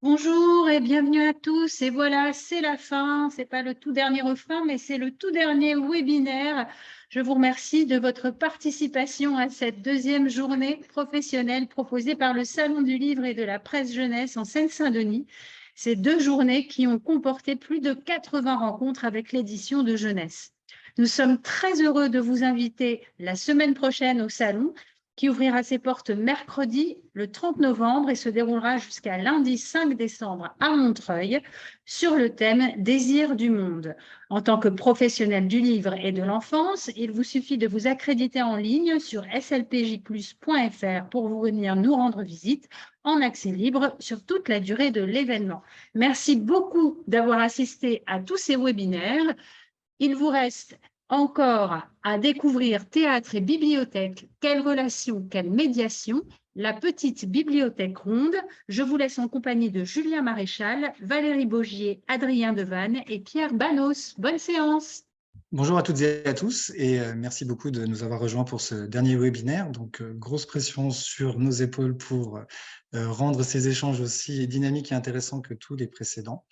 Bonjour et bienvenue à tous. Et voilà, c'est la fin. C'est pas le tout dernier refrain, mais c'est le tout dernier webinaire. Je vous remercie de votre participation à cette deuxième journée professionnelle proposée par le Salon du Livre et de la Presse Jeunesse en Seine-Saint-Denis. Ces deux journées qui ont comporté plus de 80 rencontres avec l'édition de jeunesse. Nous sommes très heureux de vous inviter la semaine prochaine au Salon qui ouvrira ses portes mercredi le 30 novembre et se déroulera jusqu'à lundi 5 décembre à Montreuil sur le thème Désir du monde. En tant que professionnel du livre et de l'enfance, il vous suffit de vous accréditer en ligne sur slpjplus.fr pour vous venir nous rendre visite en accès libre sur toute la durée de l'événement. Merci beaucoup d'avoir assisté à tous ces webinaires. Il vous reste encore à découvrir théâtre et bibliothèque, quelle relation, quelle médiation, la petite bibliothèque ronde. Je vous laisse en compagnie de Julien Maréchal, Valérie Bogier, Adrien Devanne et Pierre Banos. Bonne séance. Bonjour à toutes et à tous et merci beaucoup de nous avoir rejoints pour ce dernier webinaire. Donc, grosse pression sur nos épaules pour rendre ces échanges aussi dynamiques et intéressants que tous les précédents.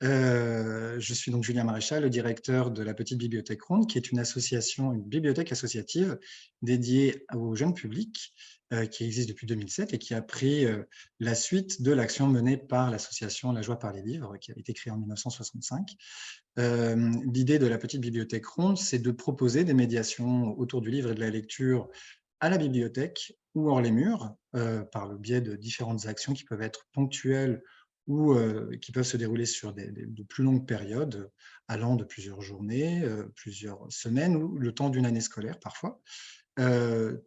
Je suis donc Julien Maréchal, le directeur de la Petite Bibliothèque Ronde, qui est une association, une bibliothèque associative dédiée au jeune public qui existe depuis 2007 et qui a pris la suite de l'action menée par l'association La Joie par les livres, qui a été créée en 1965. L'idée de la Petite Bibliothèque Ronde, c'est de proposer des médiations autour du livre et de la lecture à la bibliothèque ou hors les murs, par le biais de différentes actions qui peuvent être ponctuelles ou qui peuvent se dérouler sur de plus longues périodes, allant de plusieurs journées, plusieurs semaines ou le temps d'une année scolaire parfois.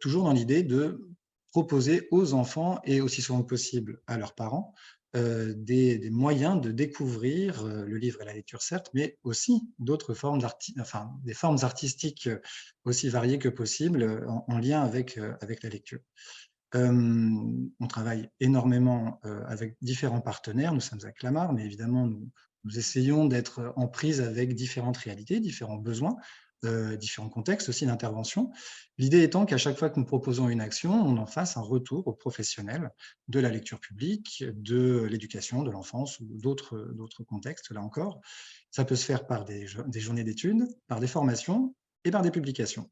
Toujours dans l'idée de proposer aux enfants et aussi souvent que possible à leurs parents des moyens de découvrir le livre et la lecture, certes, mais aussi d'autres formes des formes artistiques aussi variées que possible en lien avec la lecture. On travaille énormément avec différents partenaires. Nous sommes à Clamart, mais évidemment, nous essayons d'être en prise avec différentes réalités, différents besoins, différents contextes aussi d'intervention. L'idée étant qu'à chaque fois que nous proposons une action, on en fasse un retour aux professionnels de la lecture publique, de l'éducation, de l'enfance ou d'autres contextes, là encore. Ça peut se faire par des journées d'études, par des formations et par des publications.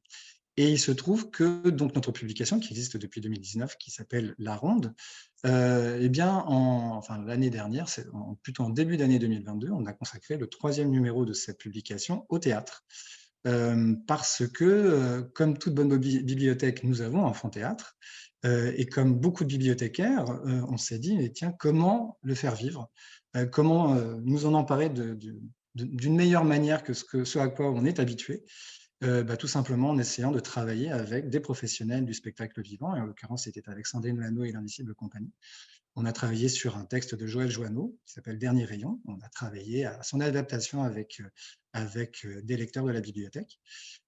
Et il se trouve que donc notre publication, qui existe depuis 2019, qui s'appelle La Ronde, eh bien, l'année dernière, plutôt en début d'année 2022, on a consacré le 3e numéro de cette publication au théâtre. Parce que, comme toute bonne bibliothèque, nous avons un fonds théâtre, et comme beaucoup de bibliothécaires, on s'est dit, mais tiens, comment le faire vivre? Comment nous en emparer d'une meilleure manière que ce à quoi on est habitué? Tout simplement en essayant de travailler avec des professionnels du spectacle vivant, et en l'occurrence, c'était avec Sandrine Lano et l'Indicible Compagnie. On a travaillé sur un texte de Joël Joanneau qui s'appelle Dernier rayon. On a travaillé à son adaptation avec des lecteurs de la bibliothèque.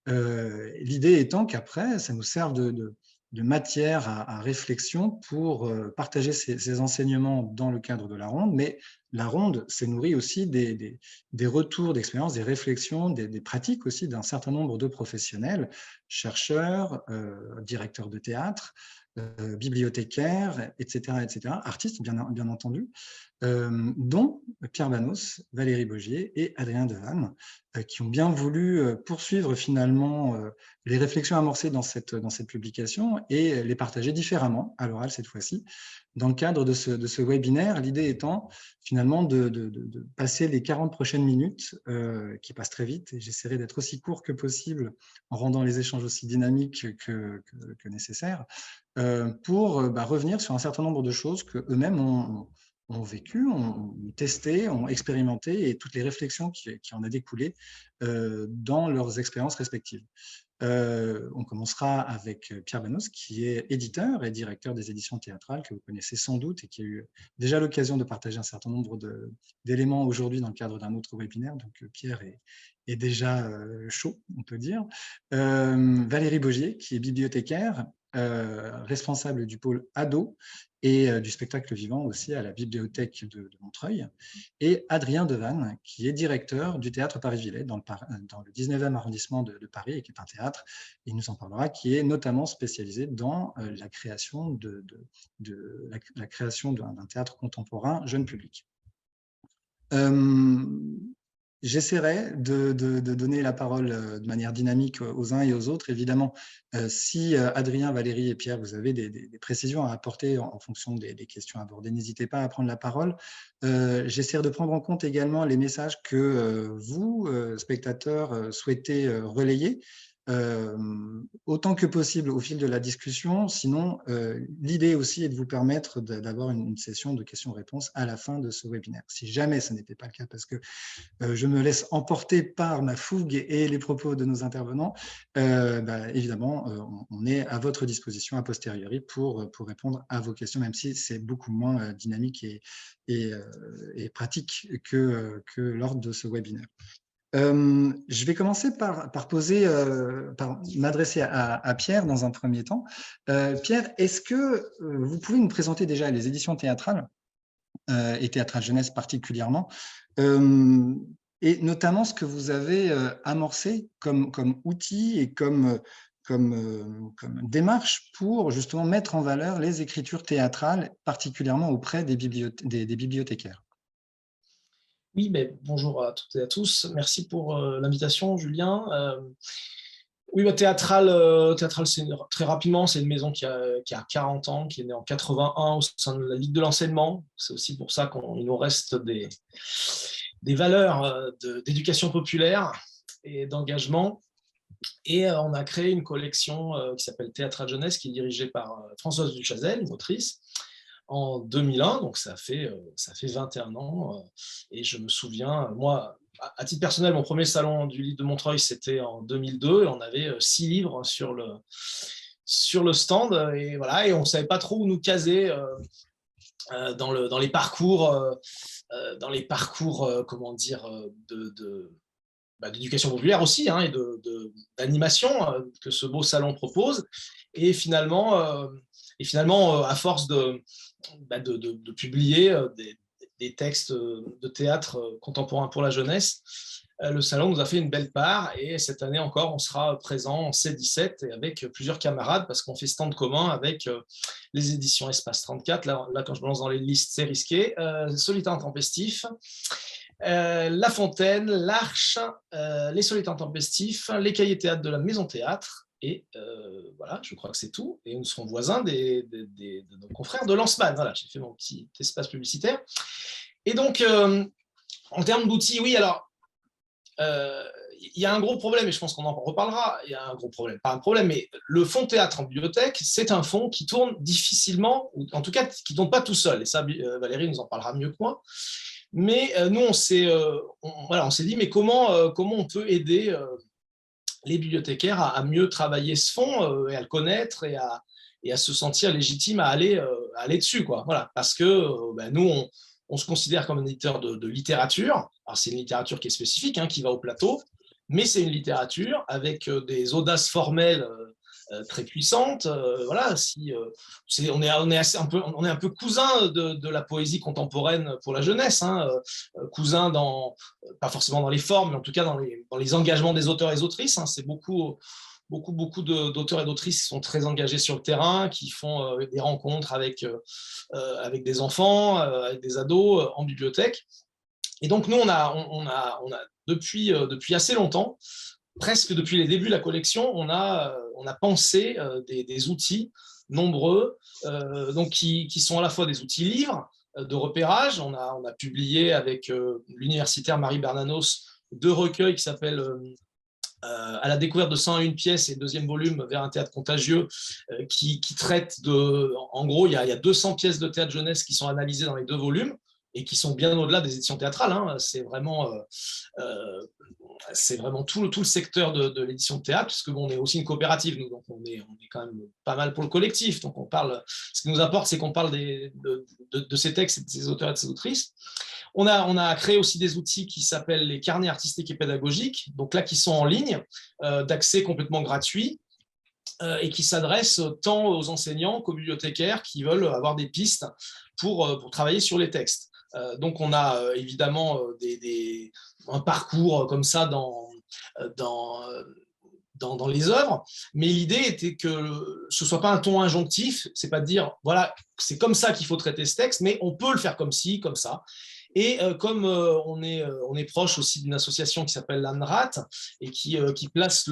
L'idée étant qu'après, ça nous serve de matière à réflexion pour partager ces enseignements dans le cadre de la ronde, mais la ronde s'est nourrie aussi des retours d'expérience, des réflexions, des pratiques aussi d'un certain nombre de professionnels, chercheurs, directeurs de théâtre, bibliothécaires, etc., artistes bien entendu, dont Pierre Banos, Valérie Bogier et Adrien Devanne, qui ont bien voulu poursuivre finalement les réflexions amorcées dans cette publication et les partager différemment, à l'oral cette fois-ci, dans le cadre de ce webinaire. L'idée étant finalement de passer les 40 prochaines minutes, qui passent très vite, et j'essaierai d'être aussi court que possible en rendant les échanges aussi dynamiques que nécessaire, pour revenir sur un certain nombre de choses qu'eux-mêmes ont vécu, ont testé, ont expérimenté et toutes les réflexions qui en a découlé dans leurs expériences respectives. On commencera avec Pierre Banos, qui est éditeur et directeur des éditions théâtrales, que vous connaissez sans doute et qui a eu déjà l'occasion de partager un certain nombre d'éléments aujourd'hui dans le cadre d'un autre webinaire. Donc Pierre est déjà chaud, on peut dire. Valérie Bogier, qui est bibliothécaire, responsable du pôle ado et du spectacle vivant aussi à la Bibliothèque de Montreuil, et Adrien Devanne, qui est directeur du Théâtre Paris-Villette dans le 19e arrondissement de Paris, et qui est un théâtre, il nous en parlera, qui est notamment spécialisé dans la création d'un théâtre contemporain jeune public. J'essaierai de donner la parole de manière dynamique aux uns et aux autres. Évidemment, si Adrien, Valérie et Pierre, vous avez des précisions à apporter en fonction des questions abordées, n'hésitez pas à prendre la parole. J'essaierai de prendre en compte également les messages que vous, spectateurs, souhaitez relayer. Autant que possible au fil de la discussion. Sinon, l'idée aussi est de vous permettre d'avoir une session de questions-réponses à la fin de ce webinaire. Si jamais ce n'était pas le cas, parce que je me laisse emporter par ma fougue et les propos de nos intervenants, évidemment, on est à votre disposition a posteriori pour répondre à vos questions, même si c'est beaucoup moins dynamique et pratique que lors de ce webinaire. Je vais commencer par m'adresser à Pierre dans un premier temps. Pierre, est-ce que vous pouvez nous présenter déjà les éditions théâtrales et Théâtrales Jeunesse particulièrement, et notamment ce que vous avez amorcé comme outil et comme démarche pour justement mettre en valeur les écritures théâtrales, particulièrement auprès des bibliothécaires? Oui, mais bonjour à toutes et à tous. Merci pour l'invitation, Julien. Oui, Théâtrale, très rapidement, c'est une maison qui a 40 ans, qui est née en 81 au sein de la Ligue de l'enseignement. C'est aussi pour ça qu'il nous reste des valeurs d'éducation populaire et d'engagement. Et on a créé une collection qui s'appelle Théâtrale Jeunesse, qui est dirigée par Françoise Duchazelle, une autrice, en 2001, donc ça fait 21 ans. Et je me souviens, moi, à titre personnel, mon premier salon du livre de Montreuil, c'était en 2002, et on avait 6 livres sur le stand, et voilà, et on ne savait pas trop où nous caser dans les parcours, comment dire, d'éducation populaire aussi, hein, et d'animation que ce beau salon propose. Et finalement, à force de publier des textes de théâtre contemporain pour la jeunesse, le salon nous a fait une belle part, et cette année encore, on sera présent en C17 et avec plusieurs camarades, parce qu'on fait stand commun avec les éditions Espace 34. Là, quand je me lance dans les listes, c'est risqué. Solitaire Intempestif, La Fontaine, L'Arche, Les Solitaires Intempestifs, les Cahiers théâtre de la Maison Théâtre. Et voilà, je crois que c'est tout. Et nous serons voisins de nos confrères de Lanceman. Voilà, j'ai fait mon petit espace publicitaire. Et donc, en termes d'outils, oui, alors, il y a un gros problème, et je pense qu'on en reparlera. Il y a un gros problème, pas un problème, mais le fonds théâtre en bibliothèque, c'est un fonds qui tourne difficilement, ou en tout cas, qui ne tourne pas tout seul. Et ça, Valérie nous en parlera mieux que moi. Mais nous, on s'est dit, mais comment on peut aider les bibliothécaires à mieux travailler ce fonds et à le connaître et à se sentir légitime à aller dessus, quoi. Voilà, parce que nous, on se considère comme un éditeur de littérature. Alors, c'est une littérature qui est spécifique, hein, qui va au plateau, mais c'est une littérature avec des audaces formelles très puissantes. Voilà, on est un peu cousin de la poésie contemporaine pour la jeunesse, hein, cousin pas forcément dans les formes, mais en tout cas dans les engagements des auteurs et des autrices. Hein. C'est beaucoup d'auteurs et d'autrices qui sont très engagés sur le terrain, qui font des rencontres avec des enfants, avec des ados en bibliothèque. Et donc, nous, on a depuis assez longtemps, presque depuis les débuts de la collection, on a pensé des outils nombreux, donc qui sont à la fois des outils livres de repérage. On a publié avec l'universitaire Marie Bernanos 2 recueils qui s'appellent à la découverte de 101 pièces, et 2e volume vers un théâtre contagieux, qui traitent en gros, il y a 200 pièces de théâtre jeunesse qui sont analysées dans les 2 volumes et qui sont bien au-delà des éditions théâtrales. Hein. C'est vraiment tout le secteur de l'édition de théâtre, parce qu'on est aussi une coopérative, nous, donc on est quand même pas mal pour le collectif. Donc ce qui nous importe, c'est qu'on parle de ces textes et de ces auteurs et de ces autrices. On a créé aussi des outils qui s'appellent les carnets artistiques et pédagogiques, donc là qui sont en ligne, d'accès complètement gratuit, et qui s'adresse tant aux enseignants qu'aux bibliothécaires qui veulent avoir des pistes pour travailler sur les textes. Donc, on a évidemment un parcours comme ça dans les œuvres, mais l'idée était que ce ne soit pas un ton injonctif, c'est pas de dire, voilà, c'est comme ça qu'il faut traiter ce texte, mais on peut le faire comme ci, comme ça. Et comme on est proche aussi d'une association qui s'appelle l'ANRAT et qui place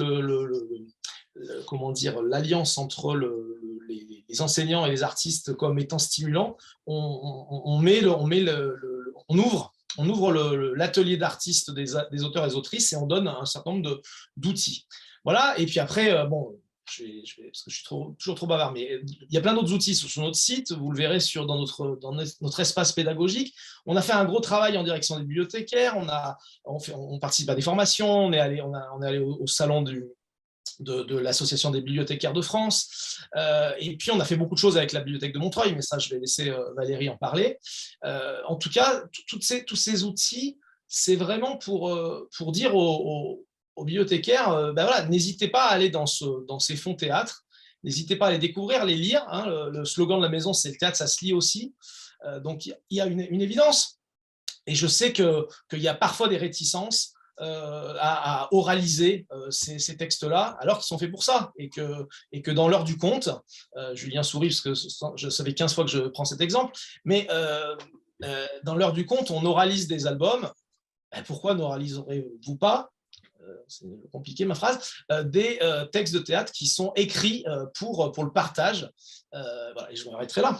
comment dire, l'alliance entre les enseignants et les artistes comme étant stimulant, on ouvre l'atelier d'artistes des auteurs et des autrices et on donne un certain nombre d'outils. Voilà, et puis après, bon, parce que je suis toujours trop bavard, mais il y a plein d'autres outils sur notre site, vous le verrez dans notre espace pédagogique. On a fait un gros travail en direction des bibliothécaires, on participe à des formations, on est allé au salon de l'Association des bibliothécaires de France, et puis on a fait beaucoup de choses avec la bibliothèque de Montreuil, mais ça je vais laisser Valérie en parler. En tout cas, tous ces outils, c'est vraiment pour dire aux bibliothécaires, ben voilà, n'hésitez pas à aller dans ces fonds théâtre, n'hésitez pas à les découvrir, les lire. Hein, le slogan de la maison, c'est « le théâtre, ça se lit aussi ». Donc, il y a une évidence. Et je sais qu'il y a parfois des réticences à oraliser ces textes-là, alors qu'ils sont faits pour ça. Et que dans l'heure du conte, Julien sourit parce que ça fait 15 fois que je prends cet exemple, mais dans l'heure du conte, on oralise des albums. Pourquoi n'oraliserez-vous pas, c'est compliqué ma phrase, des textes de théâtre qui sont écrits pour le partage. Voilà, et je m'arrêterai là.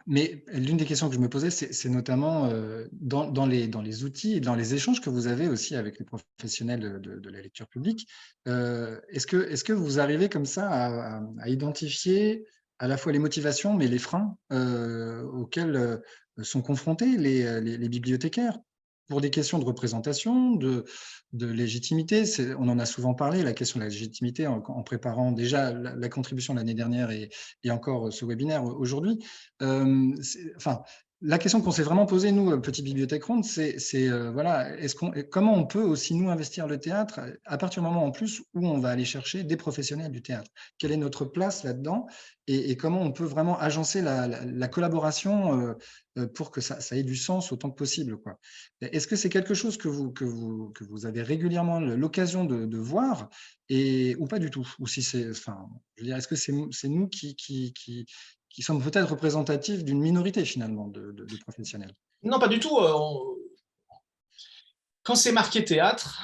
Mais l'une des questions que je me posais, c'est notamment dans les outils et dans les échanges que vous avez aussi avec les professionnels de la lecture publique. Est-ce que vous arrivez comme ça à identifier à la fois les motivations, mais les freins auxquels sont confrontés les bibliothécaires pour des questions de représentation, de légitimité? On en a souvent parlé, la question de la légitimité, en préparant déjà la contribution de l'année dernière et encore ce webinaire aujourd'hui. Enfin, la question qu'on s'est vraiment posée, nous, Petite Bibliothèque Ronde, c'est voilà, comment on peut aussi, nous, investir le théâtre à partir du moment, en plus, où on va aller chercher des professionnels du théâtre? Quelle est notre place là-dedans et comment on peut vraiment agencer la collaboration pour que ça ait du sens autant que possible, quoi. Est-ce que c'est quelque chose que vous avez régulièrement l'occasion de voir ou pas du tout? Ou si c'est, enfin, je veux dire, est-ce que c'est nous qui sommes peut-être représentatifs d'une minorité finalement de professionnels? Non, pas du tout. Quand c'est marqué théâtre,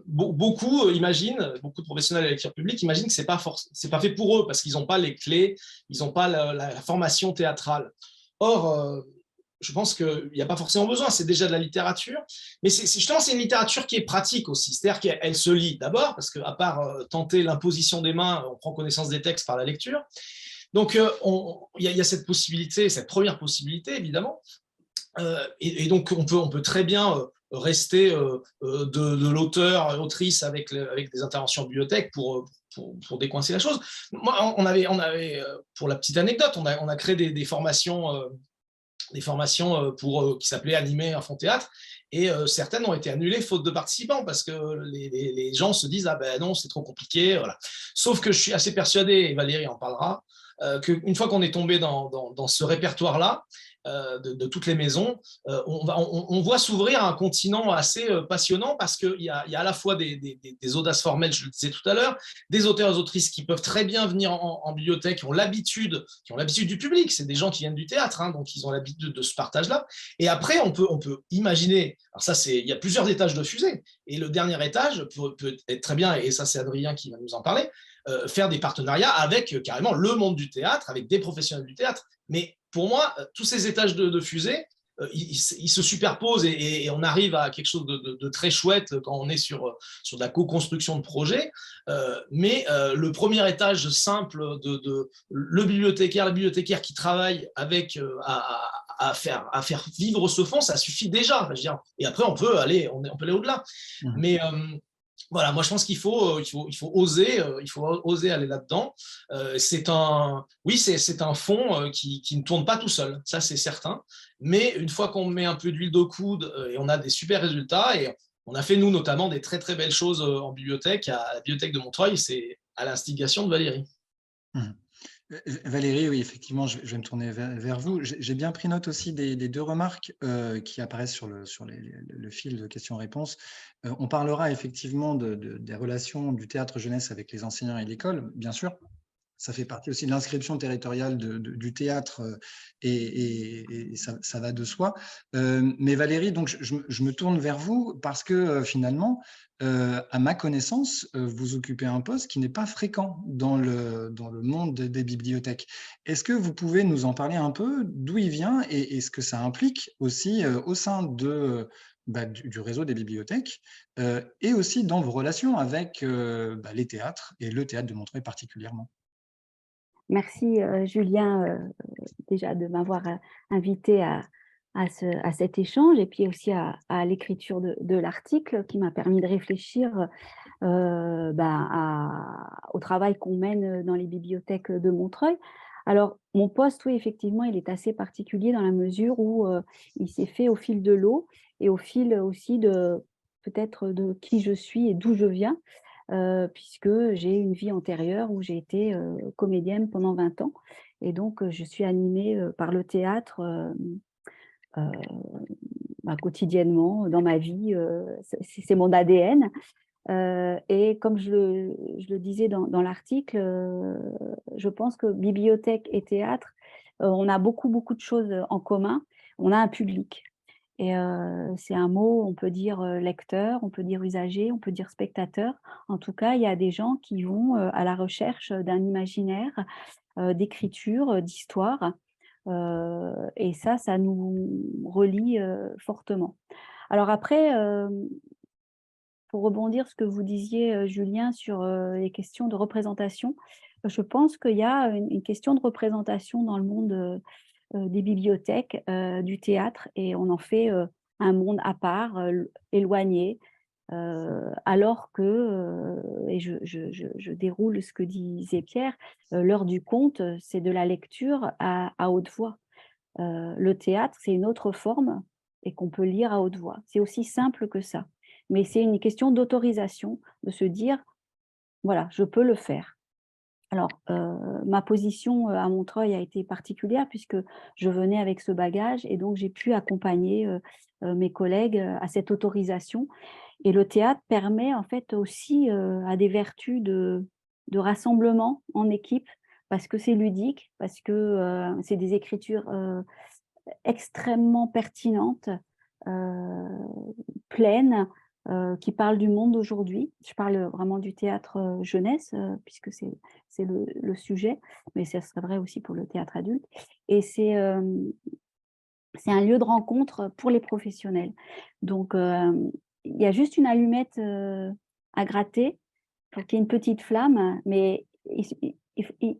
beaucoup de professionnels de la lecture publique imaginent que c'est pas fait pour eux parce qu'ils n'ont pas les clés, ils n'ont pas la formation théâtrale. Or, je pense qu'il n'y a pas forcément besoin, c'est déjà de la littérature, mais justement, c'est une littérature qui est pratique aussi, c'est-à-dire qu'elle se lit d'abord, parce qu'à part tenter l'imposition des mains, on prend connaissance des textes par la lecture. Donc, il y a cette possibilité, cette première possibilité, évidemment, et donc on peut très bien rester de l'auteur, l'autrice avec des interventions en bibliothèque pour décoincer la chose. Moi, on avait pour la petite anecdote, on a créé des formations qui s'appelaient Animer un fonds théâtre, et certaines ont été annulées faute de participants parce que les gens se disent « ah ben non, c'est trop compliqué ». Voilà. Sauf que je suis assez persuadé, et Valérie en parlera, qu'une fois qu'on est tombé dans ce répertoire-là, de toutes les maisons, on voit s'ouvrir un continent assez passionnant parce qu'il y a à la fois des audaces formelles, je le disais tout à l'heure, des auteurs et autrices qui peuvent très bien venir en bibliothèque, qui ont l'habitude du public, c'est des gens qui viennent du théâtre, hein, donc ils ont l'habitude de ce partage-là. Et après, on peut imaginer, alors ça, il y a plusieurs étages de fusée, et le dernier étage peut être très bien, et ça c'est Adrien qui va nous en parler, faire des partenariats avec carrément le monde du théâtre, avec des professionnels du théâtre. Mais pour moi, tous ces étages de fusée, ils se superposent et on arrive à quelque chose de très chouette quand on est sur de la co-construction de projet. Mais le premier étage simple de le bibliothécaire, la bibliothécaire qui travaille avec à faire vivre ce fonds, ça suffit déjà. Je veux dire. Et après, on peut aller au-delà. Mais voilà, moi je pense qu'il faut oser aller là-dedans. C'est un fond qui ne tourne pas tout seul, ça c'est certain. Mais une fois qu'on met un peu d'huile au coude et on a des super résultats, et on a fait nous notamment des très très belles choses en bibliothèque, à la bibliothèque de Montreuil, c'est à l'instigation de Valérie. Mmh. Valérie, oui, effectivement, je vais me tourner vers vous. J'ai bien pris note aussi des 2 remarques qui apparaissent sur le fil de questions-réponses. On parlera effectivement des relations du théâtre jeunesse avec les enseignants et l'école, bien sûr. Ça fait partie aussi de l'inscription territoriale du théâtre et ça va de soi. Mais Valérie, donc je me tourne vers vous parce que finalement, à ma connaissance, vous occupez un poste qui n'est pas fréquent dans le monde des bibliothèques. Est-ce que vous pouvez nous en parler un peu, d'où il vient et ce que ça implique aussi au sein du réseau des bibliothèques et aussi dans vos relations avec les théâtres et le théâtre de Montreuil particulièrement? Merci Julien déjà de m'avoir invité à cet échange et puis aussi à l'écriture de l'article qui m'a permis de réfléchir au travail qu'on mène dans les bibliothèques de Montreuil. Alors, mon poste, oui, effectivement, il est assez particulier dans la mesure où il s'est fait au fil de l'eau et au fil aussi de peut-être de qui je suis et d'où je viens. Puisque j'ai une vie antérieure où j'ai été comédienne pendant 20 ans et donc je suis animée par le théâtre quotidiennement dans ma vie, c'est mon ADN. Et comme je le disais dans l'article, je pense que bibliothèque et théâtre, on a beaucoup de choses en commun. On a un public. Et c'est un mot, on peut dire lecteur, on peut dire usager, on peut dire spectateur. En tout cas, il y a des gens qui vont à la recherche d'un imaginaire, d'écriture, d'histoire. Et ça nous relie fortement. Alors après, pour rebondir ce que vous disiez, Julien, sur les questions de représentation, je pense qu'il y a une question de représentation dans le monde des bibliothèques, du théâtre et on en fait un monde à part, éloigné, alors que, et je déroule ce que disait Pierre, l'heure du conte, c'est de la lecture à haute voix. Le théâtre, c'est une autre forme et qu'on peut lire à haute voix. C'est aussi simple que ça. Mais c'est une question d'autorisation, de se dire, voilà, je peux le faire. Alors, ma position à Montreuil a été particulière puisque je venais avec ce bagage et donc j'ai pu accompagner mes collègues à cette autorisation. Et le théâtre permet en fait aussi à des vertus de rassemblement en équipe parce que c'est ludique, parce que c'est des écritures extrêmement pertinentes, pleines, qui parlent du monde d'aujourd'hui. Je parle vraiment du théâtre jeunesse, puisque c'est le sujet, mais ça serait vrai aussi pour le théâtre adulte. Et c'est un lieu de rencontre pour les professionnels. Donc, il y a juste une allumette à gratter pour qu'il y ait une petite flamme, mais il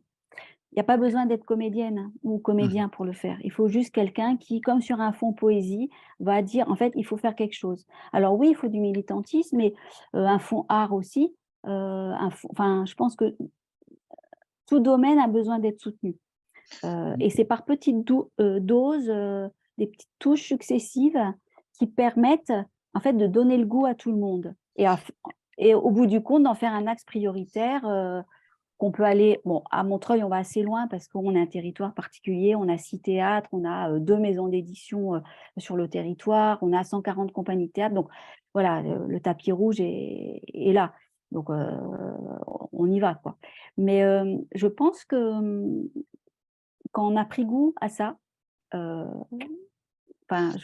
n'y a pas besoin d'être comédienne ou comédien pour le faire. Il faut juste quelqu'un qui, comme sur un fond poésie, va dire, en fait, il faut faire quelque chose. Alors oui, il faut du militantisme, mais un fond art aussi. Je pense que tout domaine a besoin d'être soutenu. Et c'est par petites doses, des petites touches successives qui permettent, en fait, de donner le goût à tout le monde. Et au bout du compte, d'en faire un axe prioritaire qu'on peut aller, bon, à Montreuil, on va assez loin parce qu'on est un territoire particulier, on a 6 théâtres, on a 2 maisons d'édition sur le territoire, on a 140 compagnies de théâtre, donc voilà, le tapis rouge est là, donc on y va, quoi. Mais je pense que quand on a pris goût à ça, je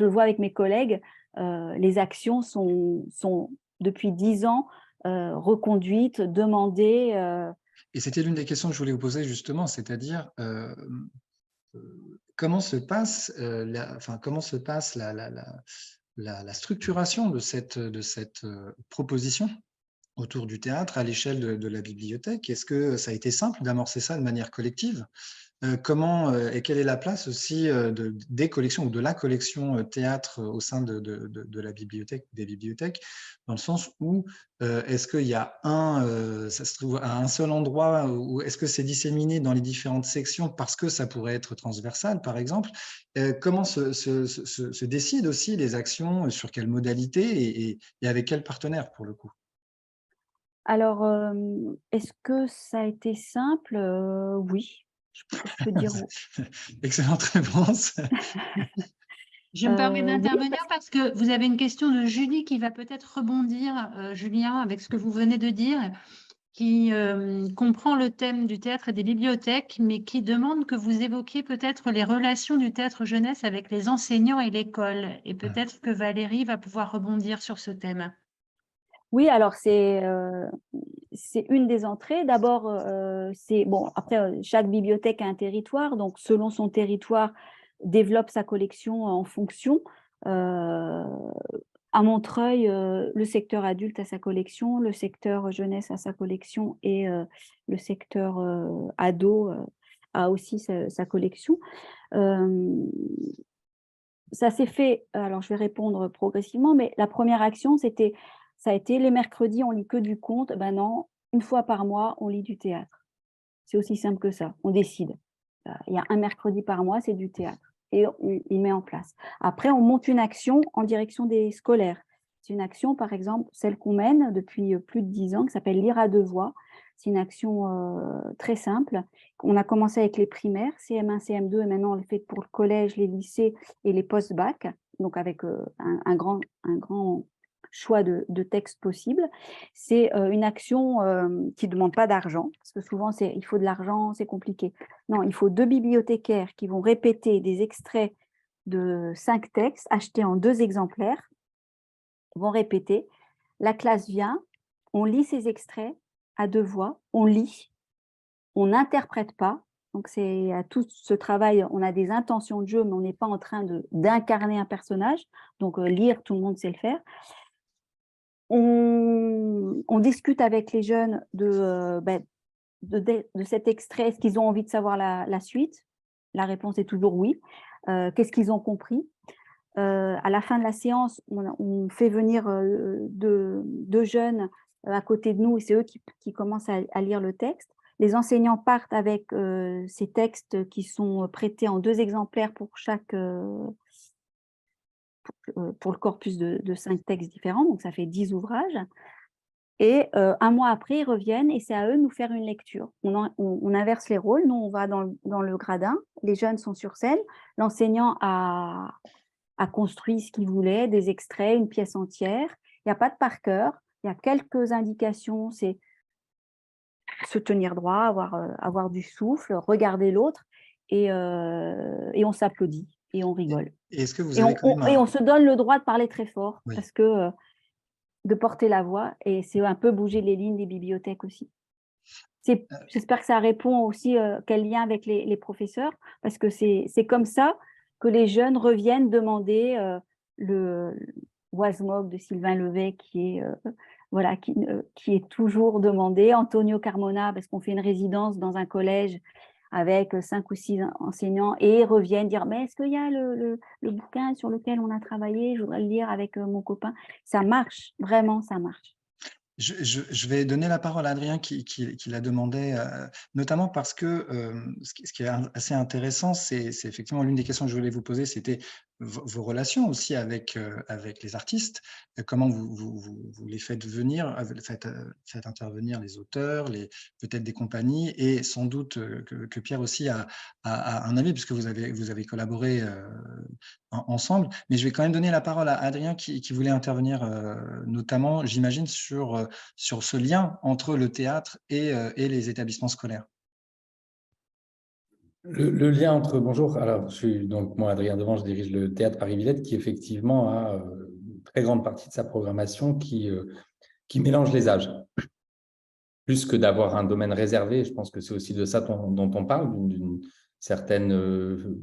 le vois avec mes collègues, les actions sont depuis 10 ans reconduites, demandées. Et c'était l'une des questions que je voulais vous poser justement, c'est-à-dire comment se passe la structuration de cette proposition autour du théâtre à l'échelle de la bibliothèque? Est-ce que ça a été simple d'amorcer ça de manière collective? Comment et quelle est la place aussi des collections ou de la collection théâtre au sein de la bibliothèque, des bibliothèques, dans le sens où est-ce qu'il y a ça se trouve à un seul endroit ou est-ce que c'est disséminé dans les différentes sections parce que ça pourrait être transversal, par exemple? Comment se décident aussi les actions, sur quelle modalité et avec quels partenaires pour le coup? Alors, est-ce que ça a été simple? Oui, je peux dire Excellente réponse. Je me permets oui, d'intervenir parce que vous avez une question de Julie qui va peut-être rebondir, Julien, avec ce que vous venez de dire, qui comprend le thème du théâtre et des bibliothèques, mais qui demande que vous évoquiez peut-être les relations du théâtre jeunesse avec les enseignants et l'école. Et peut-être que Valérie va pouvoir rebondir sur ce thème. oui, alors c'est une des entrées. D'abord, c'est bon. Après, chaque bibliothèque a un territoire, donc selon son territoire, développe sa collection en fonction. À Montreuil, le secteur adulte a sa collection, le secteur jeunesse a sa collection et le secteur ado a aussi sa collection. Ça s'est fait, alors je vais répondre progressivement, mais la première action, ça a été les mercredis, on lit que du conte. Ben non, une fois par mois, on lit du théâtre. C'est aussi simple que ça, on décide. Il y a un mercredi par mois, c'est du théâtre. Et on met en place. Après, on monte une action en direction des scolaires. C'est une action, par exemple, celle qu'on mène depuis plus de 10 ans, qui s'appelle Lire à deux voix. C'est une action très simple. On a commencé avec les primaires, CM1, CM2, et maintenant on le fait pour le collège, les lycées et les post-bac, donc avec un grand choix de textes possibles. C'est une action qui ne demande pas d'argent, parce que souvent, il faut de l'argent, c'est compliqué. Non, il faut 2 bibliothécaires qui vont répéter des extraits de 5 textes achetés en 2 exemplaires, vont répéter. La classe vient, on lit ces extraits à 2 voix, on lit, on n'interprète pas. Donc, c'est à tout ce travail, on a des intentions de jeu, mais on n'est pas en train d'incarner un personnage. Donc, lire, tout le monde sait le faire. On discute avec les jeunes de cet extrait. Est-ce qu'ils ont envie de savoir la suite? La réponse est toujours oui. Qu'est-ce qu'ils ont compris? À la fin de la séance, on fait venir deux jeunes à côté de nous, et c'est eux qui commencent à lire le texte. Les enseignants partent avec ces textes qui sont prêtés en 2 exemplaires pour pour le corpus de 5 textes différents, donc ça fait 10 ouvrages. Et un mois après, ils reviennent et c'est à eux de nous faire une lecture. On inverse les rôles, nous on va dans le gradin, les jeunes sont sur scène, l'enseignant a construit ce qu'il voulait, des extraits, une pièce entière. Il n'y a pas de par cœur, il y a quelques indications, c'est se tenir droit, avoir du souffle, regarder l'autre et on s'applaudit et on rigole. Et est-ce que vous avez quand même Et on se donne le droit de parler très fort Oui. parce que de porter la voix, et c'est un peu bouger les lignes des bibliothèques aussi. J'espère que ça répond aussi quel lien avec les professeurs, parce que c'est comme ça que les jeunes reviennent demander le Oisemog de Sylvain Levet qui est toujours demandé, Antonio Carmona, parce qu'on fait une résidence dans un collège avec 5 ou 6 enseignants, et reviennent dire « mais est-ce qu'il y a le bouquin sur lequel on a travaillé, je voudrais le lire avec mon copain ». Ça marche, vraiment, ça marche. Je vais donner la parole à Adrien qui la demandait, notamment parce que ce qui est assez intéressant, c'est effectivement l'une des questions que je voulais vous poser, c'était vos relations aussi avec les artistes. Comment vous les faites venir, faites intervenir les auteurs, peut-être des compagnies, et sans doute que Pierre aussi a un avis, puisque vous avez collaboré ensemble. Mais je vais quand même donner la parole à Adrien qui voulait intervenir, notamment, j'imagine, sur ce lien entre le théâtre et les établissements scolaires. Le lien entre… Bonjour, alors je suis donc moi Adrien Devant, je dirige le Théâtre Paris-Villette qui effectivement a une très grande partie de sa programmation qui mélange les âges. Plus que d'avoir un domaine réservé, je pense que c'est aussi de ça dont on parle, d'une certaine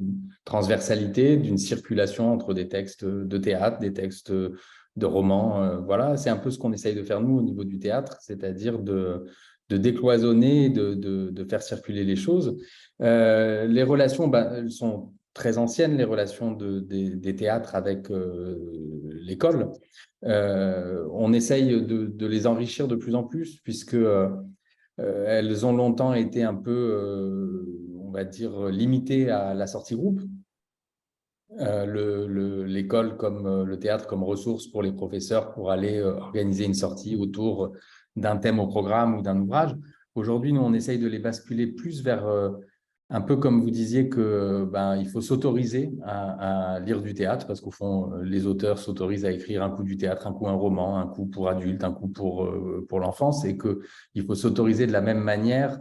transversalité, d'une circulation entre des textes de théâtre, des textes de romans. Voilà, c'est un peu ce qu'on essaye de faire nous au niveau du théâtre, c'est-à-dire de décloisonner, de faire circuler les choses. Les relations, elles sont très anciennes, les relations des théâtres avec l'école. On essaye de les enrichir de plus en plus, puisque elles ont longtemps été un peu, on va dire, limitées à la sortie groupe. L'école comme le théâtre comme ressource pour les professeurs pour aller organiser une sortie autour d'un thème au programme ou d'un ouvrage. Aujourd'hui, nous, on essaye de les basculer plus vers, un peu comme vous disiez, il faut s'autoriser à lire du théâtre, parce qu'au fond, les auteurs s'autorisent à écrire un coup du théâtre, un coup un roman, un coup pour adultes, un coup pour l'enfance, et qu'il faut s'autoriser de la même manière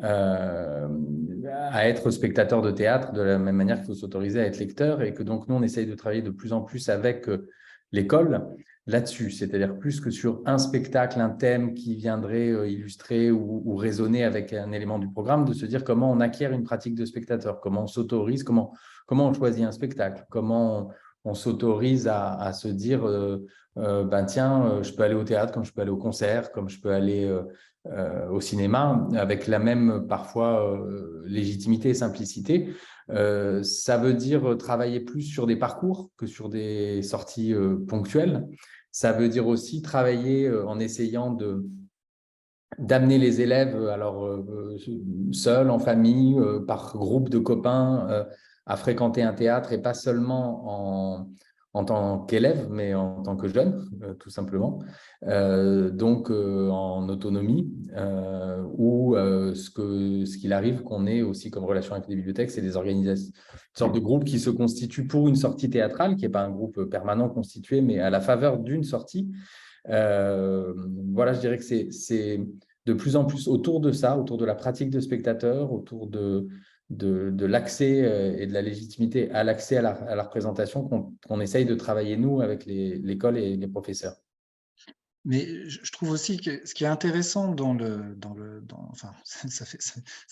à être spectateur de théâtre, de la même manière qu'il faut s'autoriser à être lecteur, et que donc nous, on essaye de travailler de plus en plus avec l'école là-dessus, c'est-à-dire plus que sur un spectacle, un thème qui viendrait illustrer ou raisonner avec un élément du programme, de se dire comment on acquiert une pratique de spectateur, comment on s'autorise, comment on choisit un spectacle, comment on s'autorise à se dire je peux aller au théâtre comme je peux aller au concert, comme je peux aller au cinéma, avec la même parfois légitimité et simplicité. Ça veut dire travailler plus sur des parcours que sur des sorties ponctuelles. Ça veut dire aussi travailler en essayant d'amener les élèves, seuls, en famille, par groupe de copains, à fréquenter un théâtre, et pas seulement en tant qu'élève, mais en tant que jeune, tout simplement. En autonomie, ou ce qu'il arrive qu'on ait aussi comme relation avec les bibliothèques, c'est des organisations, une sorte de groupe qui se constitue pour une sortie théâtrale, qui n'est pas un groupe permanent constitué, mais à la faveur d'une sortie. Je dirais que c'est de plus en plus autour de ça, autour de la pratique de spectateur, autour de l'accès et de la légitimité à l'accès à la représentation qu'on essaye de travailler, nous, avec l'école et les professeurs. Mais je trouve aussi que ce qui est intéressant ça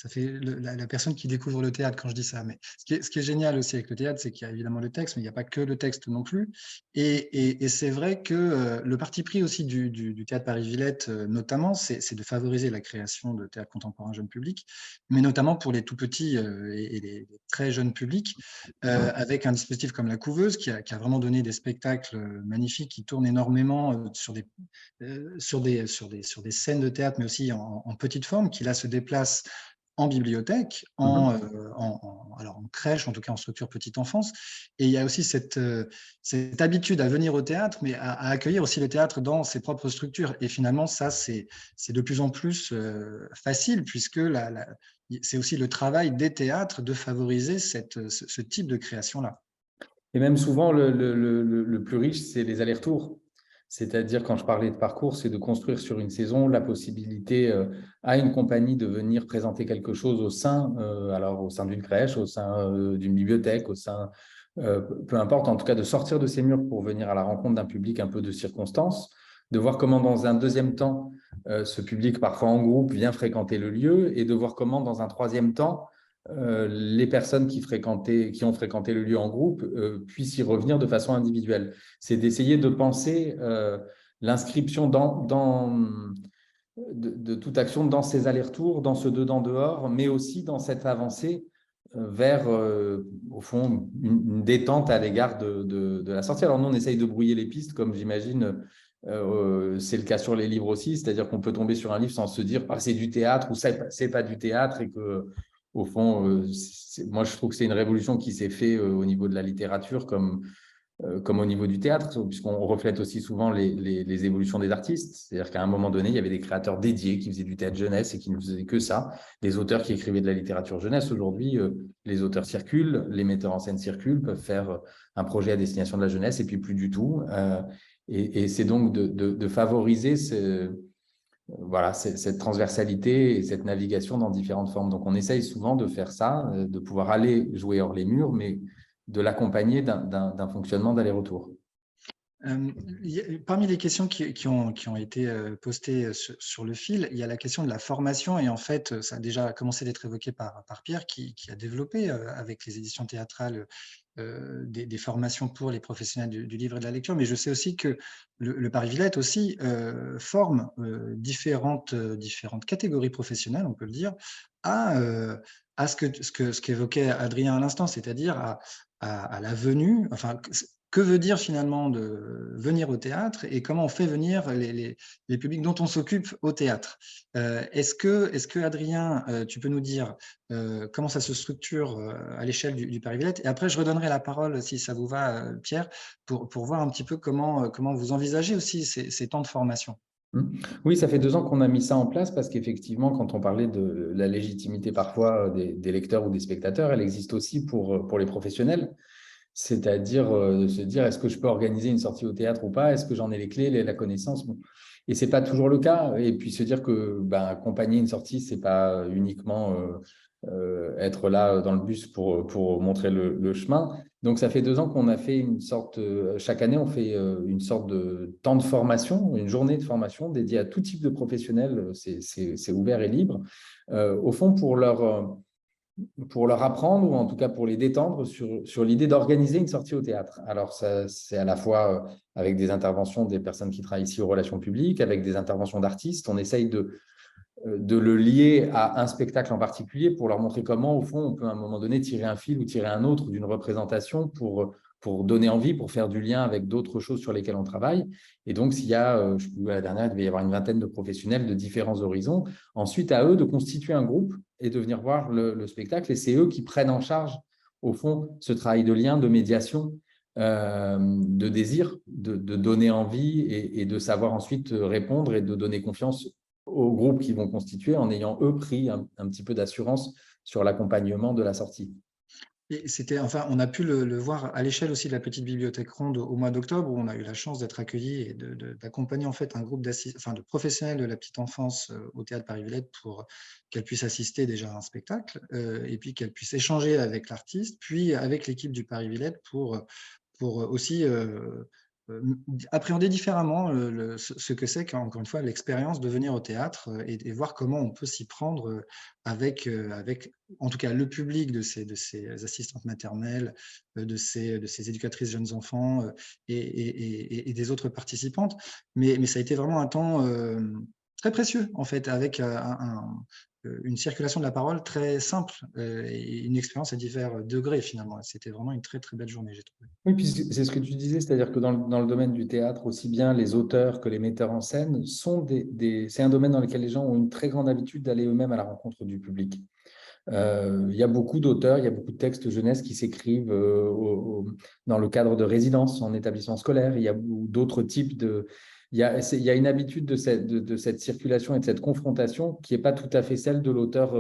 fait la personne qui découvre le théâtre quand je dis ça, mais ce qui est génial aussi avec le théâtre, c'est qu'il y a évidemment le texte, mais il n'y a pas que le texte non plus. Et c'est vrai que le parti pris aussi du Théâtre Paris-Villette, notamment, c'est de favoriser la création de théâtre contemporain jeune public, mais notamment pour les tout petits et les très jeunes publics, avec un dispositif comme La Couveuse, qui a vraiment donné des spectacles magnifiques, qui tournent énormément sur des scènes de théâtre, mais aussi en petite forme, qui là se déplacent en bibliothèque, en crèche, en tout cas en structure petite enfance. Et il y a aussi cette habitude à venir au théâtre, mais à accueillir aussi le théâtre dans ses propres structures. Et finalement, ça, c'est de plus en plus facile, puisque c'est aussi le travail des théâtres de favoriser ce type de création-là. Et même souvent, le plus riche, c'est les allers-retours. C'est-à-dire, quand je parlais de parcours, c'est de construire sur une saison la possibilité à une compagnie de venir présenter quelque chose au sein d'une crèche, au sein d'une bibliothèque, peu importe, en tout cas de sortir de ces murs pour venir à la rencontre d'un public un peu de circonstance, de voir comment dans un deuxième temps, ce public, parfois en groupe, vient fréquenter le lieu, et de voir comment dans un troisième temps, les personnes qui ont fréquenté le lieu en groupe puissent y revenir de façon individuelle. C'est d'essayer de penser l'inscription de toute action dans ces allers-retours, dans ce dedans-dehors, mais aussi dans cette avancée vers, au fond, une détente à l'égard de la sortie. Alors nous, on essaye de brouiller les pistes, comme j'imagine c'est le cas sur les livres aussi, c'est-à-dire qu'on peut tomber sur un livre sans se dire « c'est du théâtre » ou « c'est pas du théâtre », et que au fond, moi, je trouve que c'est une révolution qui s'est faite au niveau de la littérature comme au niveau du théâtre, puisqu'on reflète aussi souvent les évolutions des artistes. C'est-à-dire qu'à un moment donné, il y avait des créateurs dédiés qui faisaient du théâtre jeunesse et qui ne faisaient que ça. Des auteurs qui écrivaient de la littérature jeunesse. Aujourd'hui, les auteurs circulent, les metteurs en scène circulent, peuvent faire un projet à destination de la jeunesse, et puis plus du tout. Et c'est donc de favoriser cette transversalité et cette navigation dans différentes formes. Donc, on essaye souvent de faire ça, de pouvoir aller jouer hors les murs, mais de l'accompagner d'un fonctionnement d'aller-retour. Parmi les questions qui ont été postées sur le fil, il y a la question de la formation. Et en fait, ça a déjà commencé d'être évoqué par Pierre, qui a développé avec les éditions théâtrales des formations pour les professionnels du livre et de la lecture. Mais je sais aussi que le Paris-Villette aussi forme différentes catégories professionnelles, on peut le dire, à ce qu'évoquait Adrien à l'instant, c'est-à-dire à la venue, enfin, que veut dire finalement de venir au théâtre et comment on fait venir les publics dont on s'occupe au théâtre. Est-ce que Adrien, tu peux nous dire comment ça se structure à l'échelle du Paris-Villette? Et après, je redonnerai la parole, si ça vous va, Pierre, pour voir un petit peu comment vous envisagez aussi ces temps de formation. Oui, ça fait 2 ans qu'on a mis ça en place parce qu'effectivement, quand on parlait de la légitimité parfois des lecteurs ou des spectateurs, elle existe aussi pour les professionnels. C'est-à-dire de se dire, est-ce que je peux organiser une sortie au théâtre ou pas? Est-ce que j'en ai les clés, la connaissance? Bon. Et ce n'est pas toujours le cas. Et puis se dire que accompagner une sortie, ce n'est pas uniquement être là dans le bus pour montrer le chemin. Donc, ça fait 2 ans qu'on a fait une sorte, chaque année, on fait une sorte de temps de formation, une journée de formation dédiée à tout type de professionnels. C'est ouvert et libre. Au fond, pour leur apprendre, ou en tout cas pour les détendre sur l'idée d'organiser une sortie au théâtre. Alors, c'est à la fois avec des interventions des personnes qui travaillent ici aux relations publiques, avec des interventions d'artistes. On essaye de le lier à un spectacle en particulier pour leur montrer comment, au fond, on peut à un moment donné tirer un fil ou tirer un autre d'une représentation pour donner envie, pour faire du lien avec d'autres choses sur lesquelles on travaille. Et donc, s'il y a, la dernière, il devait y avoir une vingtaine de professionnels de différents horizons. Ensuite, à eux de constituer un groupe et de venir voir le spectacle. Et c'est eux qui prennent en charge, au fond, ce travail de lien, de médiation, de désir, de donner envie et de savoir ensuite répondre et de donner confiance aux groupes qui vont constituer en ayant, eux, pris un petit peu d'assurance sur l'accompagnement de la sortie. Et on a pu le voir à l'échelle aussi de la petite bibliothèque ronde au mois d'octobre, où on a eu la chance d'être accueillis et d'accompagner en fait un groupe de professionnels de la petite enfance au Théâtre Paris-Villette pour qu'elle puisse assister déjà à un spectacle et puis qu'elle puisse échanger avec l'artiste, puis avec l'équipe du Paris-Villette pour aussi appréhender différemment ce que c'est qu'encore une fois l'expérience de venir au théâtre et voir comment on peut s'y prendre avec en tout cas le public de ces assistantes maternelles, de ces éducatrices jeunes enfants et des autres participantes. Mais ça a été vraiment un temps très précieux en fait, avec une circulation de la parole très simple et une expérience à divers degrés finalement. C'était vraiment une très très belle journée, j'ai trouvé. Oui, puis c'est ce que tu disais, c'est-à-dire que dans le domaine du théâtre, aussi bien les auteurs que les metteurs en scène c'est un domaine dans lequel les gens ont une très grande habitude d'aller eux-mêmes à la rencontre du public. Il y a beaucoup d'auteurs, il y a beaucoup de textes jeunesse qui s'écrivent dans le cadre de résidences en établissement scolaire. Il y a d'autres types de… Il y a une habitude de cette circulation et de cette confrontation qui n'est pas tout à fait celle de l'auteur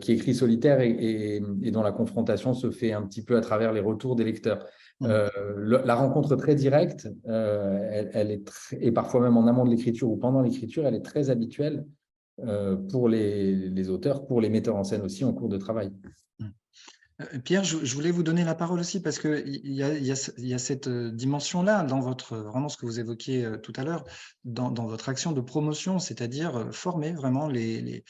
qui écrit solitaire et dont la confrontation se fait un petit peu à travers les retours des lecteurs. La rencontre très directe, elle est et parfois même en amont de l'écriture ou pendant l'écriture, elle est très habituelle pour les auteurs, pour les metteurs en scène aussi en cours de travail. Pierre, je voulais vous donner la parole aussi parce qu'il y a cette dimension-là dans vraiment ce que vous évoquiez tout à l'heure, dans votre action de promotion, c'est-à-dire former vraiment les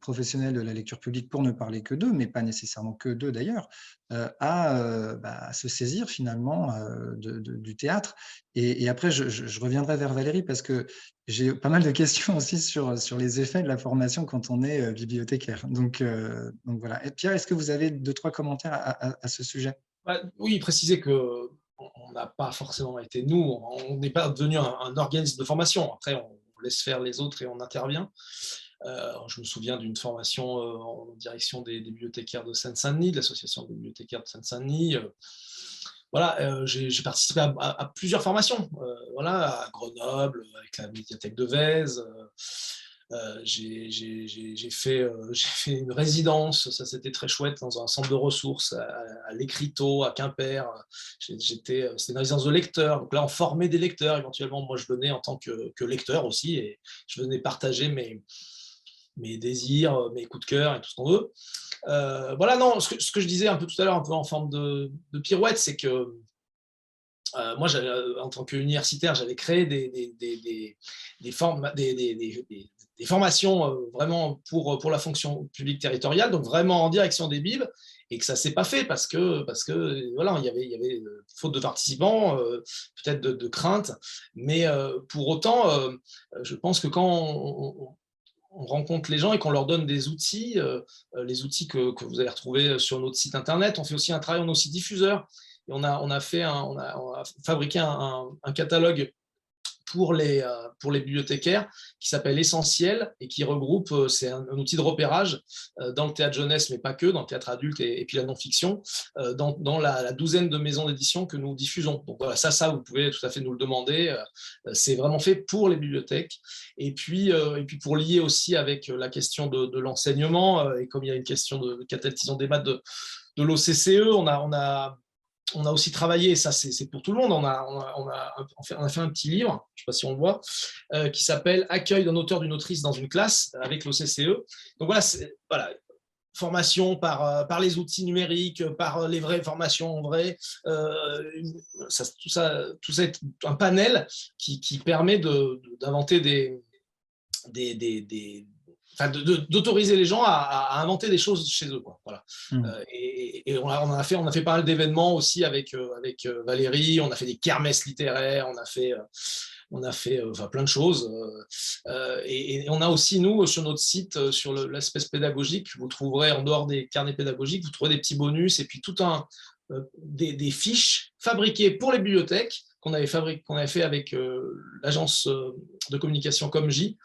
professionnels de la lecture publique, pour ne parler que d'eux, mais pas nécessairement que d'eux d'ailleurs, à se saisir finalement du théâtre. Et après, je reviendrai vers Valérie parce que j'ai pas mal de questions aussi sur les effets de la formation quand on est bibliothécaire. Donc voilà. Et Pierre, est-ce que vous avez 2-3 commentaires à ce sujet? Oui, préciser qu'on n'a pas forcément été nous, on n'est pas devenu un organisme de formation. Après, on laisse faire les autres et on intervient. Je me souviens d'une formation en direction des bibliothécaires de Seine-Saint-Denis, de l'association des bibliothécaires de Seine-Saint-Denis. Voilà, j'ai participé à plusieurs formations, voilà, à Grenoble, avec la médiathèque de Vèze. J'ai fait une résidence, ça c'était très chouette, dans un centre de ressources à l'Écriteau, à Quimper. C'était une résidence de lecteurs, donc là on formait des lecteurs éventuellement. Moi je venais en tant que lecteur aussi, et je venais partager mes désirs, mes coups de cœur et tout ce qu'on veut. Voilà, non, ce que je disais un peu tout à l'heure, un peu en forme de pirouette, c'est que moi, en tant qu'universitaire, j'avais créé des formations vraiment pour la fonction publique territoriale, donc vraiment en direction des bibs, et que ça ne s'est pas fait parce que voilà, il y avait faute de participants, peut-être de crainte, mais pour autant, je pense que quand on rencontre les gens et qu'on leur donne des outils, les outils que vous allez retrouver sur notre site internet. On fait aussi un travail, on est aussi diffuseur. Et on a fabriqué un catalogue pour les bibliothécaires qui s'appelle Essentiel et qui regroupe, c'est un outil de repérage dans le théâtre jeunesse, mais pas que, dans le théâtre adulte et puis la non-fiction, dans la douzaine de maisons d'édition que nous diffusons. Donc voilà, ça, vous pouvez tout à fait nous le demander. C'est vraiment fait pour les bibliothèques. Et puis pour lier aussi avec la question de l'enseignement, et comme il y a une question de catalysant débat de l'OCCE, on a aussi travaillé, et ça c'est pour tout le monde, on a fait un petit livre, je ne sais pas si on le voit, qui s'appelle « Accueil d'un auteur, d'une autrice dans une classe » avec l'OCCE. Donc voilà, formation par les outils numériques, par les vraies formations en vrai, tout ça est un panel qui permet d'inventer d'autoriser les gens à inventer des choses chez eux, quoi. Voilà. Et on a fait pas mal d'événements aussi avec Valérie, on a fait des kermesses littéraires, on a fait plein de choses. Et on a aussi, nous, sur notre site, sur l'aspect pédagogique, vous trouverez, en dehors des carnets pédagogiques, vous trouverez des petits bonus et puis des fiches fabriquées pour les bibliothèques qu'on avait fait avec l'agence de communication Comj,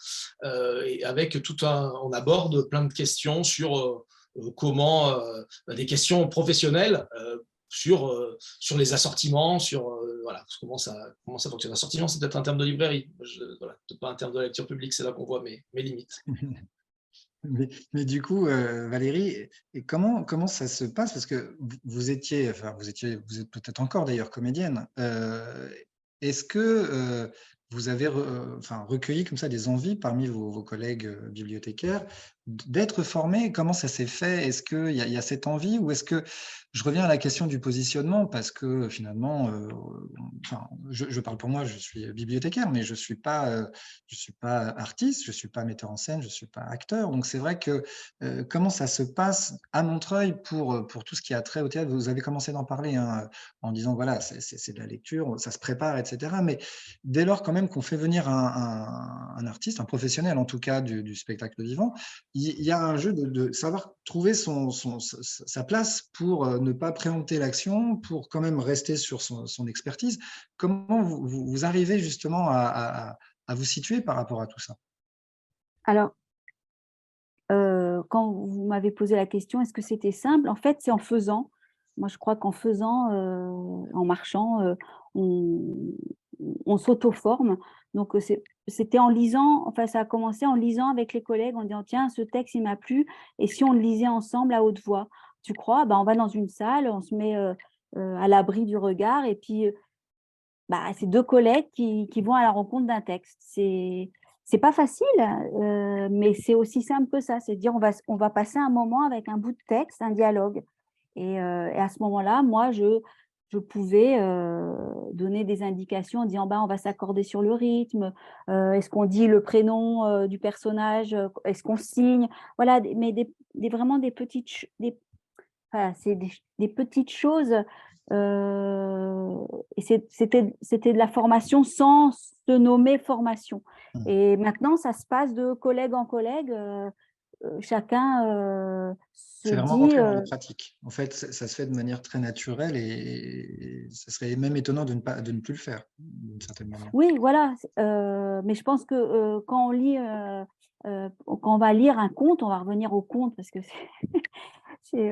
et avec on aborde plein de questions sur comment, des questions professionnelles sur les assortiments, voilà, comment ça fonctionne. L'assortiment, c'est peut-être un terme de librairie, voilà, peut-être pas un terme de la lecture publique, c'est là qu'on voit mes limites. Mais du coup, Valérie, et comment ça se passe? Parce que vous êtes peut-être encore d'ailleurs comédienne. Est-ce que vous avez recueilli comme ça des envies parmi vos collègues bibliothécaires d'être formés? Comment ça s'est fait? Est-ce qu'il y a cette envie, ou est-ce que je reviens à la question du positionnement, parce que finalement, je parle pour moi, je suis bibliothécaire, mais je suis pas artiste, je suis pas metteur en scène, je suis pas acteur. Donc c'est vrai que comment ça se passe à Montreuil pour tout ce qui a trait au théâtre? Vous avez commencé d'en parler, hein, en disant voilà, c'est de la lecture, ça se prépare, etc. Mais dès lors quand même qu'on fait venir un artiste, un professionnel en tout cas du spectacle vivant, il y a un jeu de savoir trouver sa place pour ne pas préempter l'action, pour quand même rester sur son expertise. Comment vous arrivez justement à vous situer par rapport à tout ça? Alors, quand vous m'avez posé la question, est-ce que c'était simple? En fait, c'est en faisant. Moi, je crois qu'en faisant, en marchant, on s'auto-forme. Donc, c'était en lisant, enfin, ça a commencé en lisant avec les collègues, en disant, tiens, ce texte, il m'a plu, et si on le lisait ensemble à haute voix? Tu crois? On va dans une salle, on se met à l'abri du regard, et puis c'est deux collègues qui vont à la rencontre d'un texte. C'est pas facile, mais c'est aussi simple que ça. C'est de dire, on va passer un moment avec un bout de texte, un dialogue. Et à ce moment-là, moi, je pouvais donner des indications en disant, on va s'accorder sur le rythme, est-ce qu'on dit le prénom du personnage, est-ce qu'on signe, voilà, mais vraiment des petites c'est des petites choses, et c'était de la formation sans se nommer formation. Et maintenant, ça se passe de collègue en collègue, chacun se C'est vraiment dit… rentré dans la pratique. En fait, ça se fait de manière très naturelle, et ça serait même étonnant de ne plus le faire, d'une certaine manière. Oui, voilà, mais je pense que quand on lit, quand on va lire un conte, on va revenir au conte parce que c'est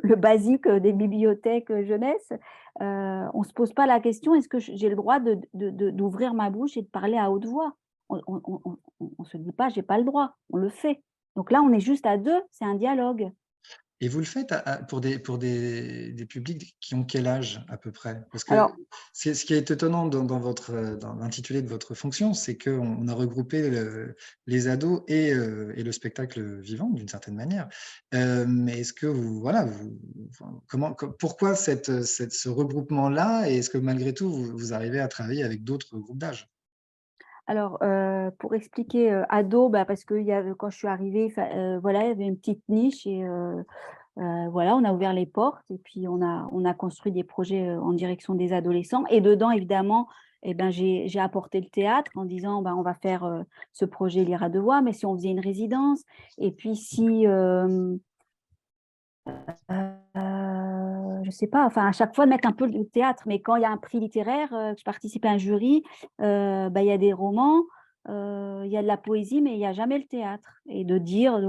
le basique des bibliothèques jeunesse. On ne se pose pas la question, est-ce que j'ai le droit d'ouvrir ma bouche et de parler à haute voix? On ne se dit pas, j'ai pas le droit, on le fait. Donc là, on est juste à deux, c'est un dialogue. Et vous le faites pour des publics qui ont quel âge à peu près? Parce que Alors, ce qui est étonnant dans l'intitulé de votre fonction, c'est qu'on a regroupé les ados et le spectacle vivant d'une certaine manière. Mais est-ce que pourquoi ce regroupement-là, et est-ce que malgré tout, vous arrivez à travailler avec d'autres groupes d'âge? Alors, pour expliquer, ado, parce que quand je suis arrivée, voilà, il y avait une petite niche, et voilà, on a ouvert les portes, et puis on a construit des projets en direction des adolescents. Et dedans, évidemment, j'ai apporté le théâtre en disant, on va faire ce projet Lire à deux voix, mais si on faisait une résidence, et puis si Je sais pas, enfin à chaque fois de mettre un peu le théâtre, mais quand il y a un prix littéraire, je participe à un jury, il y a des romans, il y a de la poésie, mais il n'y a jamais le théâtre. Et de dire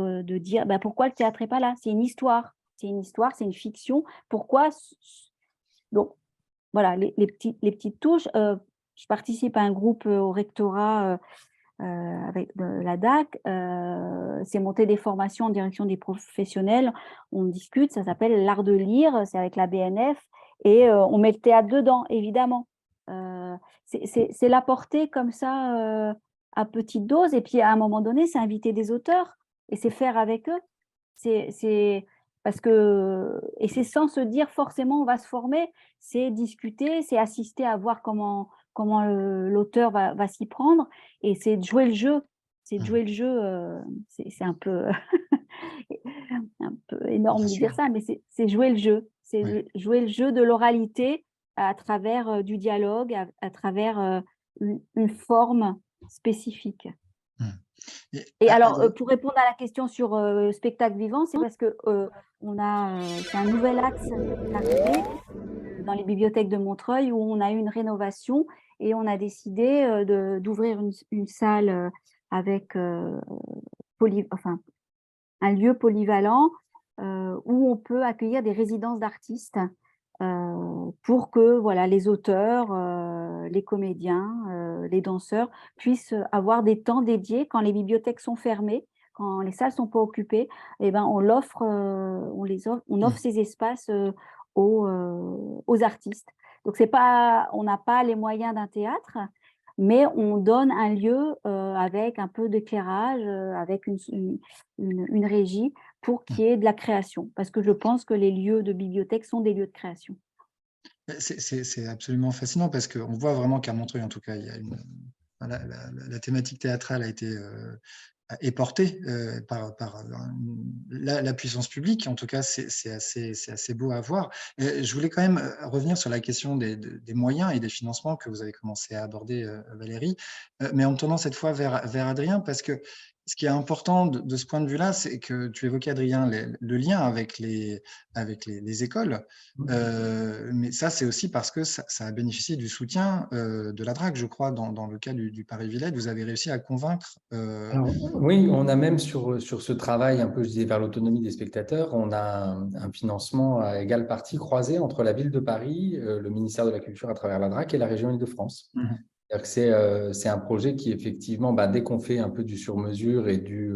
pourquoi le théâtre n'est pas là? C'est une histoire, c'est une fiction. Pourquoi? Donc voilà, les petites touches. Je participe à un groupe au rectorat avec la DAC, c'est monter des formations en direction des professionnels. On discute, ça s'appelle l'art de lire, c'est avec la BNF, et on met le théâtre dedans, évidemment. C'est l'apporter comme ça à petite dose, et puis à un moment donné, c'est inviter des auteurs, et c'est faire avec eux. Parce que, et c'est sans se dire forcément on va se former, c'est discuter, c'est assister à voir comment l'auteur va s'y prendre, et c'est de jouer le jeu. C'est de jouer le jeu, c'est un peu, un peu énorme de dire ça, mais c'est jouer le jeu. C'est jouer le jeu de l'oralité à travers du dialogue, à travers une forme spécifique. Et alors, pour répondre à la question sur spectacle vivant, c'est parce que c'est un nouvel axe qui est arrivé dans les bibliothèques de Montreuil, où on a eu une rénovation et on a décidé d'ouvrir une salle avec un lieu polyvalent où on peut accueillir des résidences d'artistes pour que voilà, les auteurs, les comédiens, les danseurs puissent avoir des temps dédiés quand les bibliothèques sont fermées, quand les salles ne sont pas occupées. Eh ben, on offre ces espaces aux artistes. Donc, on n'a pas les moyens d'un théâtre, mais on donne un lieu avec un peu d'éclairage, avec une régie pour qu'il y ait de la création. Parce que je pense que les lieux de bibliothèque sont des lieux de création. C'est absolument fascinant parce qu'on voit vraiment qu'à Montreuil, en tout cas, il y a la thématique théâtrale est portée par la puissance publique. En tout cas, c'est assez beau à voir. Je voulais quand même revenir sur la question des moyens et des financements que vous avez commencé à aborder, Valérie, mais en me tournant cette fois vers Adrien, parce que ce qui est important de ce point de vue-là, c'est que tu évoquais, Adrien, le lien avec les écoles. Mais ça, c'est aussi parce que ça a bénéficié du soutien de la DRAC, je crois, dans le cas du Paris-Villette. Vous avez réussi à convaincre. Alors, oui, on a même sur ce travail, un peu, je disais, vers l'autonomie des spectateurs, on a un financement à égale partie croisé entre la ville de Paris, le ministère de la Culture à travers la DRAC et la région Île-de-France. C'est un projet qui, effectivement, dès qu'on fait un peu du sur-mesure et du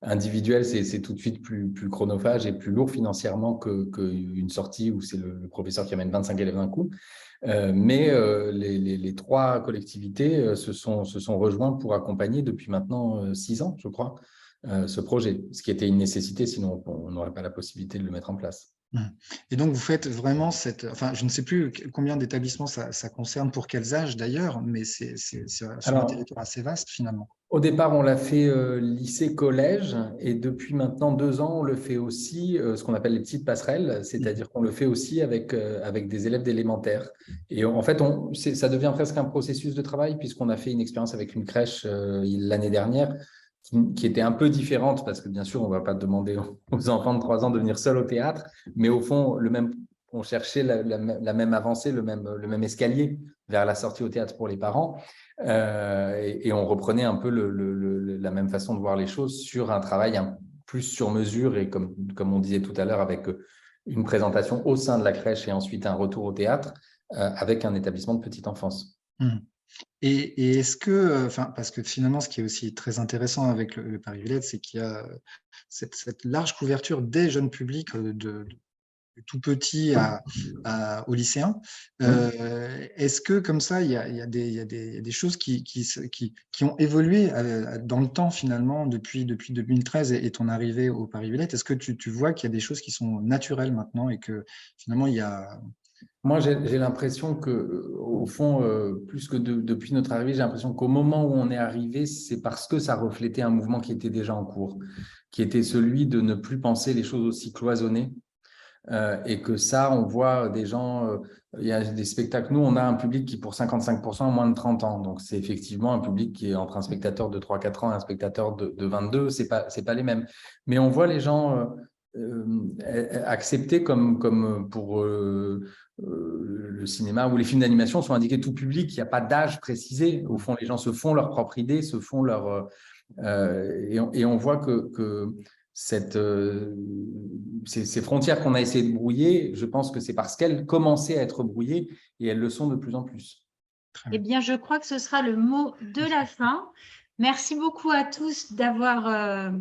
individuel, c'est tout de suite plus chronophage et plus lourd financièrement qu'une sortie où c'est le professeur qui amène 25 élèves d'un coup. Mais les trois collectivités se sont rejoints pour accompagner depuis maintenant 6 ans, je crois, ce projet, ce qui était une nécessité, sinon on n'aurait pas la possibilité de le mettre en place. Et donc, vous faites vraiment je ne sais plus combien d'établissements ça concerne, pour quels âges d'ailleurs, mais c'est sur un territoire assez vaste finalement. Au départ, on l'a fait lycée-collège, et depuis maintenant 2 ans, on le fait aussi ce qu'on appelle les petites passerelles, c'est-à-dire qu'on le fait aussi avec des élèves d'élémentaire. Et en fait, ça devient presque un processus de travail, puisqu'on a fait une expérience avec une crèche l'année dernière, qui était un peu différente, parce que bien sûr, on ne va pas demander aux enfants de 3 ans de venir seuls au théâtre, mais au fond, on cherchait la même avancée, le même escalier vers la sortie au théâtre pour les parents. Et on reprenait un peu la même façon de voir les choses sur un travail plus sur mesure, et comme on disait tout à l'heure, avec une présentation au sein de la crèche et ensuite un retour au théâtre avec un établissement de petite enfance. Et est-ce que, parce que finalement, ce qui est aussi très intéressant avec le Paris-Villette, c'est qu'il y a cette large couverture des jeunes publics, de tout petit aux lycéens. Est-ce que comme ça, il y a des choses qui ont évolué dans le temps finalement depuis 2013 et ton arrivée au Paris-Villette? Est-ce que tu vois qu'il y a des choses qui sont naturelles maintenant et que finalement il y a… Moi, j'ai l'impression que, au fond, plus que depuis notre arrivée, j'ai l'impression qu'au moment où on est arrivé, c'est parce que ça reflétait un mouvement qui était déjà en cours, qui était celui de ne plus penser les choses aussi cloisonnées. Et que ça, on voit des gens, il y a des spectacles, nous, on a un public qui, pour 55%, a moins de 30 ans. Donc, c'est effectivement un public qui est entre un spectateur de 3-4 ans et un spectateur de 22, c'est pas les mêmes. Mais on voit les gens accepté comme pour le cinéma où les films d'animation sont indiqués tout public, il n'y a pas d'âge précisé. Au fond, les gens se font leur propre idée, se font leur… et on voit que ces frontières qu'on a essayé de brouiller, je pense que c'est parce qu'elles commençaient à être brouillées et elles le sont de plus en plus. Eh bien, je crois que ce sera le mot de la fin. Merci beaucoup à tous d'avoir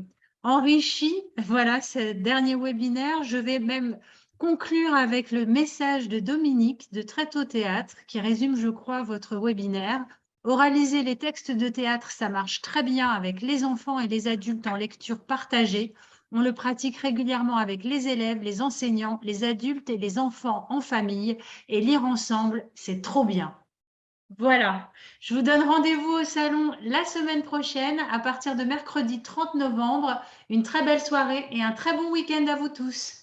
enrichi ce dernier webinaire. Je vais même conclure avec le message de Dominique de Tréteau Théâtre qui résume, je crois, votre webinaire. Oraliser les textes de théâtre, ça marche très bien avec les enfants et les adultes en lecture partagée. On le pratique régulièrement avec les élèves, les enseignants, les adultes et les enfants en famille. Et lire ensemble, c'est trop bien. Voilà, je vous donne rendez-vous au salon la semaine prochaine à partir de mercredi 30 novembre. Une très belle soirée et un très bon week-end à vous tous.